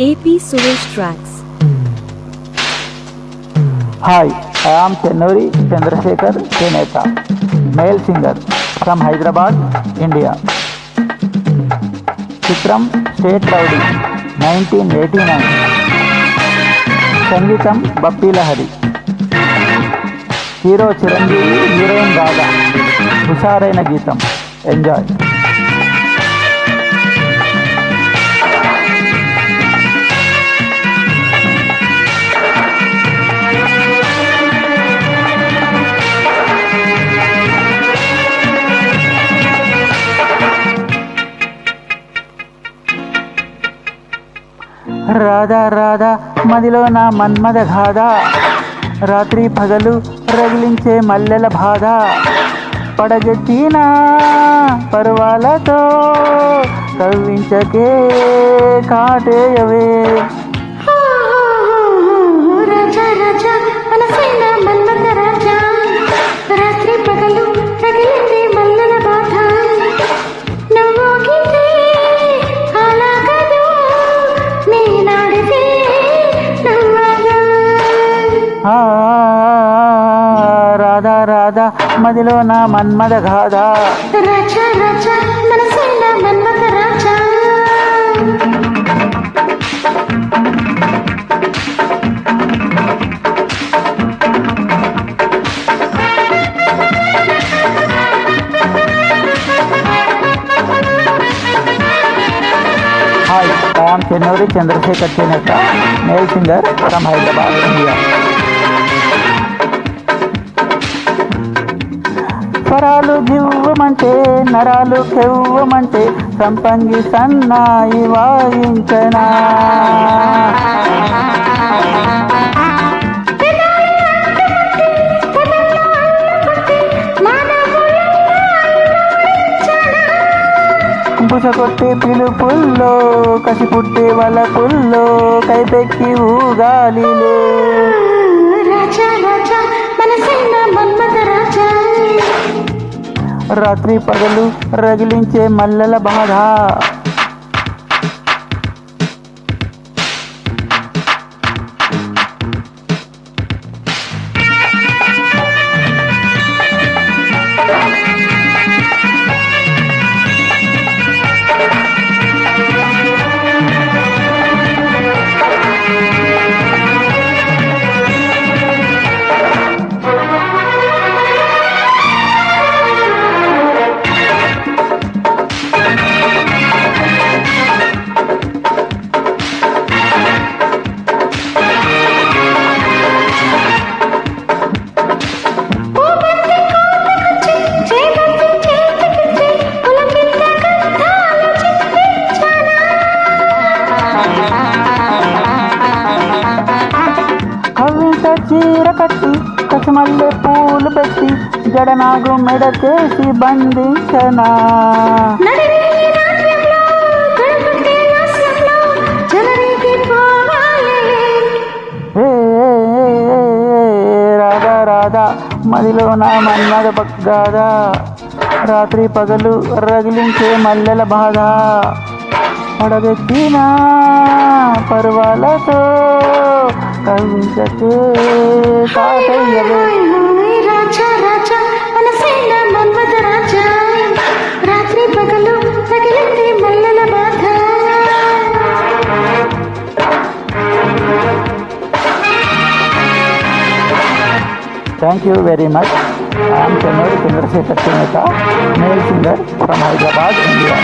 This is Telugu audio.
AP Suresh Tracks. Hi, I am Chennuri Chandrasekhar Cheneta, male singer from Hyderabad, India. Chitram State Rowdy, 1989. Sangeetam Bappi Lahari. Hero Chiranjeevi, heroine Radha. Husaraina Geetam. Enjoy. Radha Radha మదిలో నా మన్మద గాథ, రాత్రి పగలు రగిలించే మల్లెల బాధ, పడగెత్తిన పర్వాలతో కవ్వించకే కాటేయవే. రాజా రాజా మనసైన మన్మథ రాజా, రాత్రి పగలు రగిలించే మల్లెల బాధ, నువ్వు గీతే అలాగదు నేనాడితే నవ్వగా. రాధా రాధా మదిలో నా మన్మద గాథ. రాజా రాజా మనసైన మన్మథ రాజా. Hi, I am Chennuri Chandrasekhar Cheneta, male singer from Hyderabad, India. స్వరాలు జివ్వమంటే నరాలు కెవ్వమంటే సంపంగి సన్నాయి వాయించనా. బుసకొట్టే పిలుపుల్లో కసి పుట్టే వలపుల్లో కైపెక్కి ఊగాలిలే. రాజా రాజా మనసైన మన్మథ రాజా. రాత్రి పగలు రగిలించే మల్లెల బాధ. కవిత చీర కట్టి కసిమల్లె పూలు పెట్టి జడనాగు మెడ చేసి బంధించనా. రాధా రాధా మదిలో నా మన్మద గాథ, రాత్రి పగలు రగిలించే మల్లెల బాధ, పడగెత్తిన పర్వాలతో కవించకే కాటయ్యవే. రాజా రాజా మనసైన మన్మథ రాజా, రాత్రి పగలు రగిలించే మల్లెల బాధ. Thank you very much. I am Chennuri Chandrasekhar Cheneta, male singer from Hyderabad, India.